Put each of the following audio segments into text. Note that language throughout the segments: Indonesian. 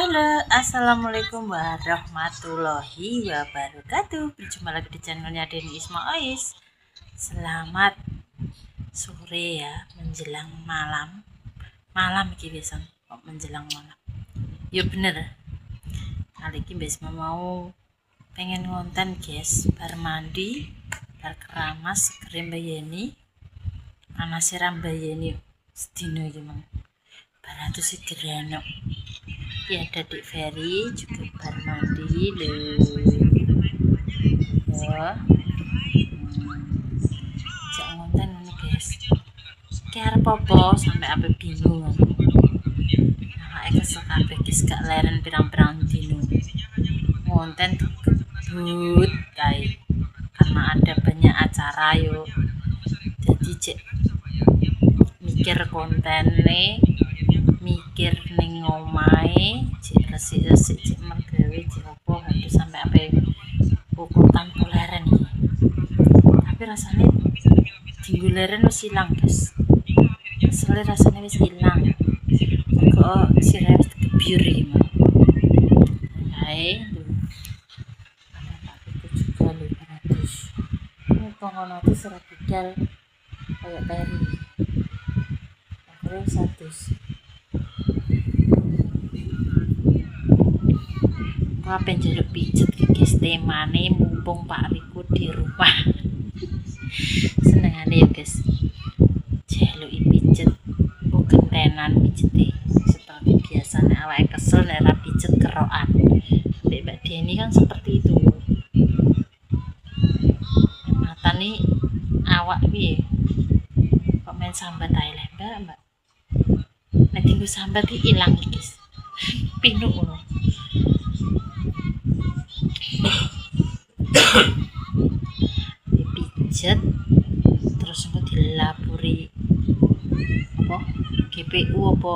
Halo, assalamualaikum warahmatullahi wabarakatuh. Berjumpa lagi di channelnya Deni Isma Ois. Selamat sore ya, menjelang malam. Malam iki biasa kok menjelang malam. Ya bener. Kali ini Bisma mau pengen ngonten guys, bar mandi, bar keramas, krim bayani, panasiran bayani sedino iki mang. Baratu si gerano. Ya ada Dik Ferry juga bar mandi loh ya. Jak ngonten ini guys ki arep apa sampai apa bingung aku kesel kabeh guys gak leren pirang-pirang dino ngonten dikebut kae karena ada banyak acara yuk jadi cek mikir konten nih mikir ning omahe cek resik-resik cek mergawe cek apa harus sampai apa ukuran leren iki tapi rasanya dinggo leren wis ilang guys asli rasanya wis ilang kok sirah wis kebiur iki mah kae ada tak itu juga lho 100 ini pengono itu serat budal kayak peri akhirnya 100 apa njaluk pijet guys temane mumpung Pak Riko di rumah senengane ya guys jaluk pijet kok gentenan pijete seperti biasanya awake kesel nek ra pijet kerokan Mbak Deni kan seperti itu mata nih awak piye kok main sambat ae leh mbak nek dienggo sambat iki ilang guys pinuk ngono dipijet terus engko dilaburi apa GPU apa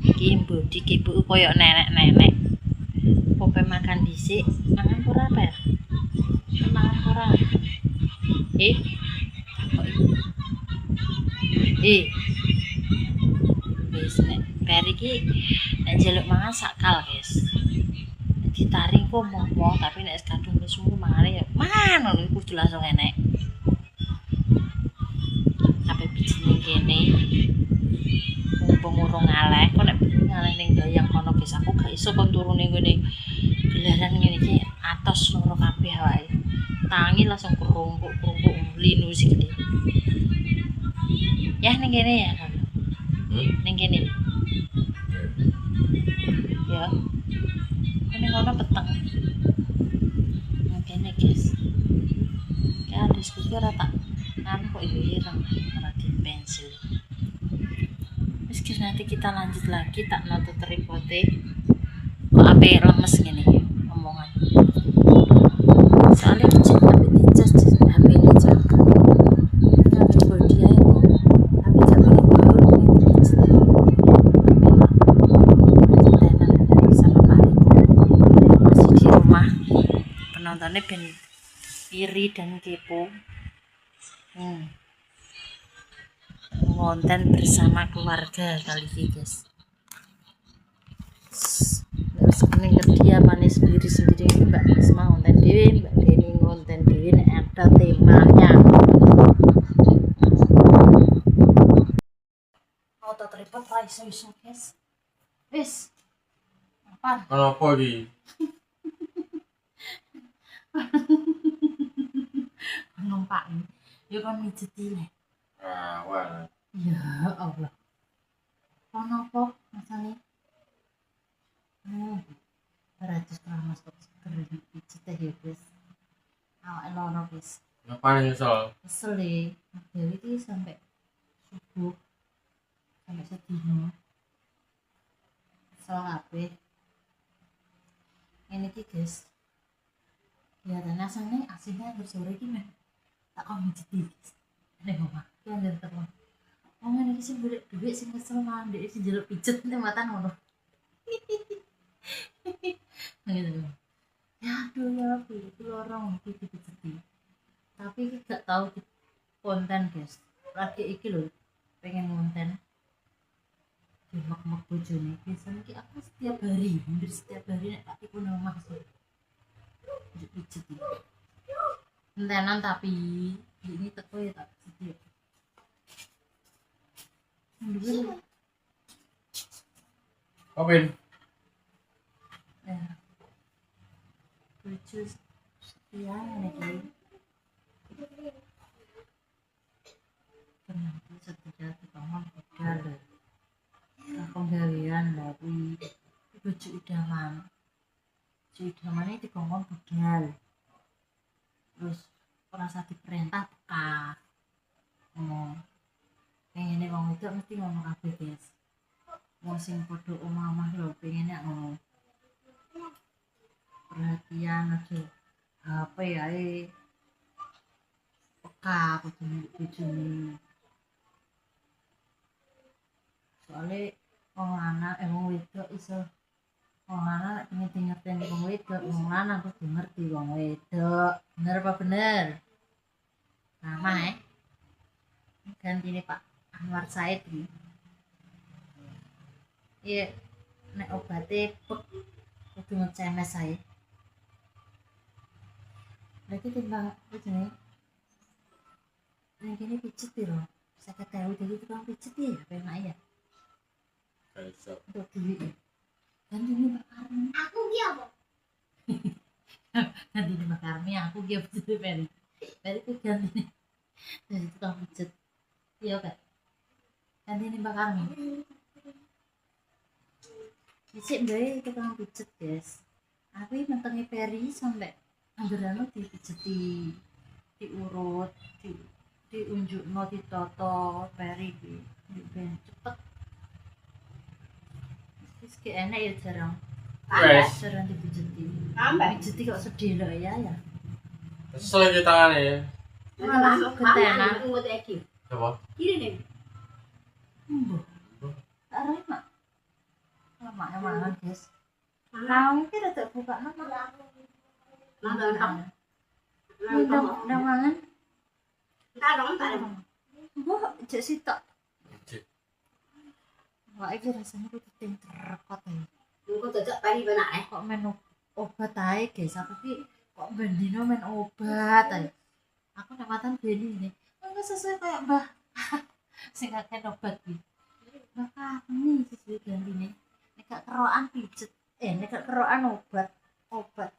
iki bodi GPU koyo nenek-nenek apa makan dhisik mangan ora apa ya mangan ora wis nek per iki nek njaluk mangan sakal guys ditaring kok momo tapi nek kadung wis sumu mangane ya mangan ngono kudu langsung enek sampai biji ning kene mumpung urung ngaleh kok nek ngaleh ning dayang kono guys aku gak iso kon turu ning ngene gelaran ngene iki atos loro kabeh awake tangi langsung kerungkuk-kerungkuk linu sikile ya ning kene ya ning kene ya ini ngono peteng kene guys ya diskusi ora tak anu kok ireng ora di pensil meski nanti kita lanjut lagi tak noto tripote kok ape lemes gini omongan soalnya cek tapi dicas HP ini cak tapi bodi aja tapi cak pengen sama Pak masih di rumah penontonnya ben iri dan kepo konten bersama keluarga kali ini guys sekening dia manis sendiri Mbak Isma konten dewi Mbak Deni konten dewi ada temanya auto tripod lah iso guys wis apa di numpak yuk kan mijeti nih awal ya Allah kono apa masane 100 keramas kok keren pijet ya guys awake lono guys ngapain nyesel kesel deh Dewi itu sampai subuh sampai sedino kesel kabeh ini ki guys kelihatannya aslinya hampir sore iki meh tak kok mijeti guys ning omah ki anjir terus ngene iki sing golek dhuwit sing kesel malah ndek sing njaluk pijet ning mata ngono gitu. Ya aduh ya itu lorong iki dipijeti tapi iki gak tahu konten guys lagi iki lho pengen konten mak bojone biasanya ki aku setiap hari hampir setiap hari nek tak tipu nang omah so pijet iki entenan tapi ini teko ya tak pijet dulu Kopin. ya lucu setia nek ternyata setia tukang budal penggawean lah kuwi bojo idaman ini dikongkon budal terus rasa diperintah peka ngomong pengennya wong itu mesti ngomong kabeh guys wong sing padha omah-omah lho pengennya ngono perhatian aja HP ae peka kudu bojone soalnya wong lanang wong wedok iso wong lanang nek pengen ngerteni wong wedok wong lanang kudu ngerti wong wedok bener apa bener nama ganti nih Pak Anwar Said iki iya nek obate pek kudu ngecemes ae berarti timbang bojone nek kene pijet piro 50.000 jadi tukang pijet ya penak ya Besok. untuk duit ganti nih Mbak Karmi Aku ki apa? ganti nih Mbak Karmi aku ki pijet Peri ku ganti nih dari tukang pijet iya kan ganti nih Mbak Karmi Isik mbak tukang pijet guys aku ini mentengi Peri sampai anggaran dipijeti diurut diunjuk no ditoto Peri ben cepet wis ki enak ya jarang Wes. jarang dipijeti Tambah. pijeti kok sedih loh ya Kesel iki tangane. malah gentenan Ngut iki. Coba. Kiri nih. mbuh tak remak lama emang guys kau ini rada buka nama Nonton. udah mangan Tak dong tak. mbok jek sitok Cek. wah iki rasanya kudu ting terekot ya Engko cocok pari benak kok men obat ae guys aku ki kok bendino men obat ae aku dapatan beni ini enggak sesuai kayak mbah sing kakek obat ki mbah kami sesuai gantine nek gak kerokan pijet nek gak kerokan obat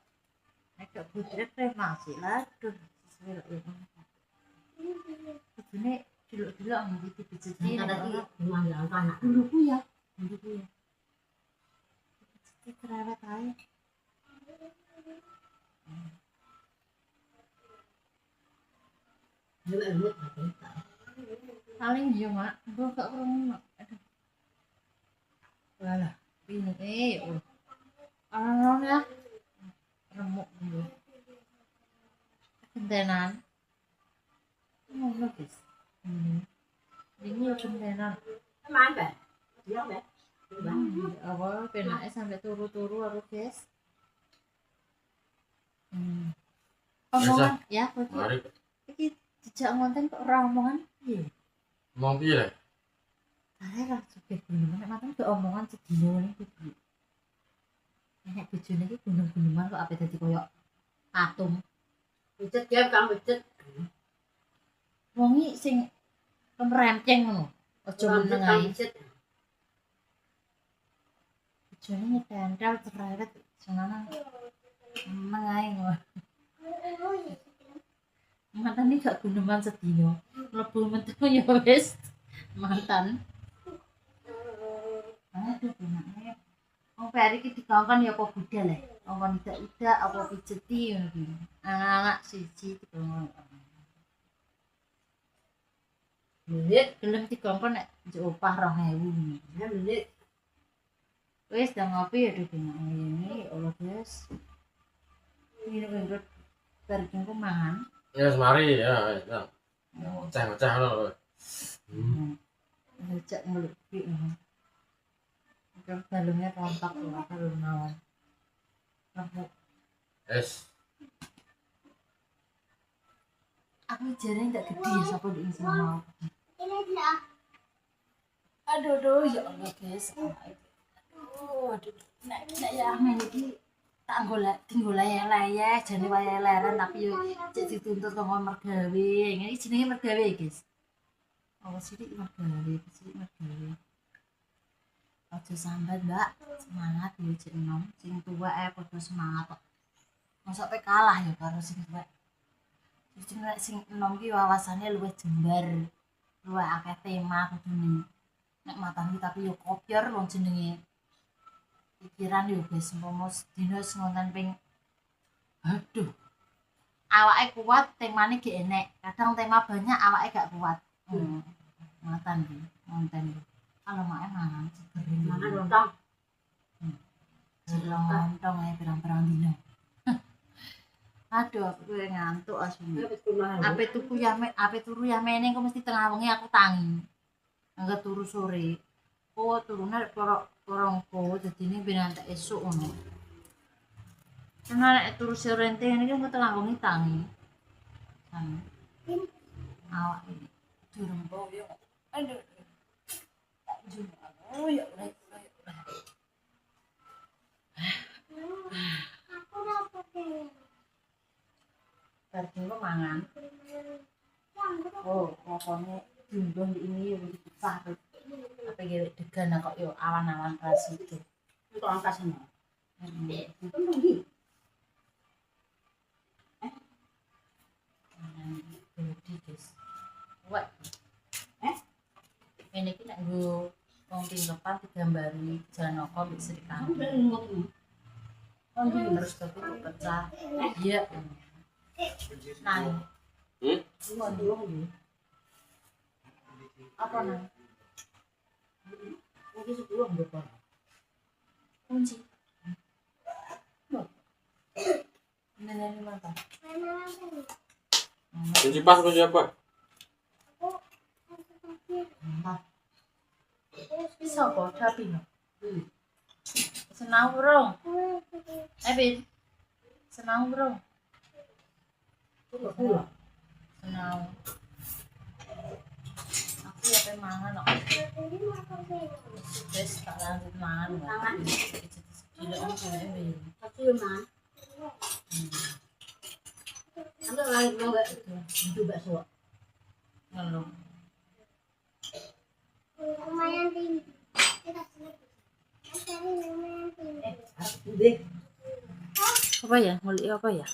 nek gak budrek masih laduh sesuai lho kudune diluk-diluk nggih dipijeti Ada iki mangga anak. duluku ya dipijeti cerewet ae Juga ngut. paling yo mak mbok gak krungu mak aduh walah ini orang ya remuk dulu gentenan ngono guys ini yo gentenan Mangga. Iya, Mbak. awal penake sampai turu-turu aku guys omongan ya kok Mari. iki dijak ngonten kok ora omongan piye Ngomong piye le? saya lah juga gunungan nek makan ke omongan sedino ini piye nek bojone iki gunung-gunungan kok ape dadi koyo patung Pijet dia kang pijet. wong iki sing kemerenceng ngono aja meneng ae Pijet. bojone nyetentel cerewet senana meneng ae ngono mantan ini gak gunungan sedino mlebu metu ya wis mantan aduh benake wong Peri iki dikongkon ya apa budal ya kongkon idak-idak apa pijeti ngono iki anak-anak siji dikongkon Menit. gelem dikongkon nek njuk opah 2.000 Ya menit. wis dah ngopi ya udah ini Allah guys ini bentuk terjungku mangan Ya semari ya. Ngoceh lho. ngecek ngelupi udah balungnya rontok loh kalau nawan aku Es. jarang tak gede ya siapa di sini mau Ini dia. Aduh, ya Allah guys. Aduh. Nek ya men iki tak golek tinggal jane wayahe leren tapi yo cek dituntut kanggo mergawe. Iki jenenge mergawe guys. Oh, sithik mergawe. Aja sambat, Mbak. Semangat yo cek enom. Sing tuwa padha semangat kok. Mosok pe kalah ya karo sing tuwa. Sing enom ki wawasane luwih jembar. Luwih akeh tema kudune. Nek matani tapi yo kopyor wong jenenge. Pikiran yo guys, umpama sedina ngonten ping aduh. Awake kuat, temane ge enek. Kadang tema banyak awake gak kuat. Matan ki, ngonten. Kalau mae mangan seger. Mangan lontong. Lontong ae pirang-pirang dina. Aduh, aku ngantuk asline. Ape tuku ape turu yamene kok mesti tengah wengi aku tangi. Angga turu sore. Oh, turune porongko dadine ben antek esuk ngono. Karena nek turu sore ente ini kan tengah wengi tangi. Awak ini durung boyo. Aduh. Tak jumpa. Oh, ya udah. Bareng mangan. Oh, pokoknya diundang di ini udah dipecah. Apa gitu degan kok yo awan-awan kelas itu. Untuk angkasnya. Itu nunggu. Bodi guys. Wah. Ini ki nek nggo wong pinggepan digambari Janaka mbek Sri Kandi. Terus tapi pecah. Iya. Nah. Apa nang? Ini sebelum berapa? Kunci. Ini mata. Kunci pas kunci apa? Bisa kok tapi no. Senau burung. Bin. Senau burung. Senau. Aku ya pengen mangan kok. Wes tak lanjut mangan. Mangan. Gila aku ben. Tapi man. Anda lagi mau gak itu bakso? Ngelung. Lumayan tinggi. Deh. Apa ya? Nguli apa ya?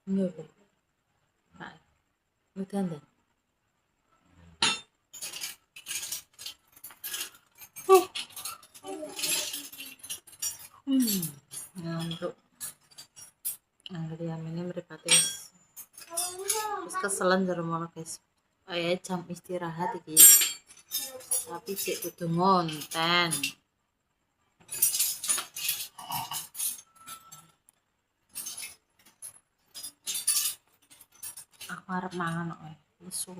Nyoba. Pak. Udan deh. Ngantuk. Angger yamene mripate wis keselen jero mono guys. Kayak jam istirahat iki. Tapi cek kudu ngonten. Aku arep mangan kok. Lesu.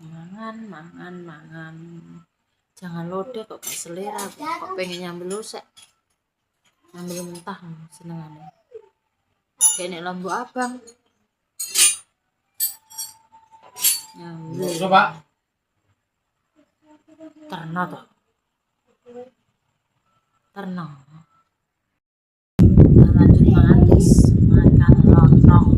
Mangan. Jangan lode kok gak selera, kok pengen nyambel sek. Nyambel mentah senengane. Kayak nek lambu abang. Nyambel. Coba. Terno toh. Terno. Lanjut mangan guys. Makan lontong.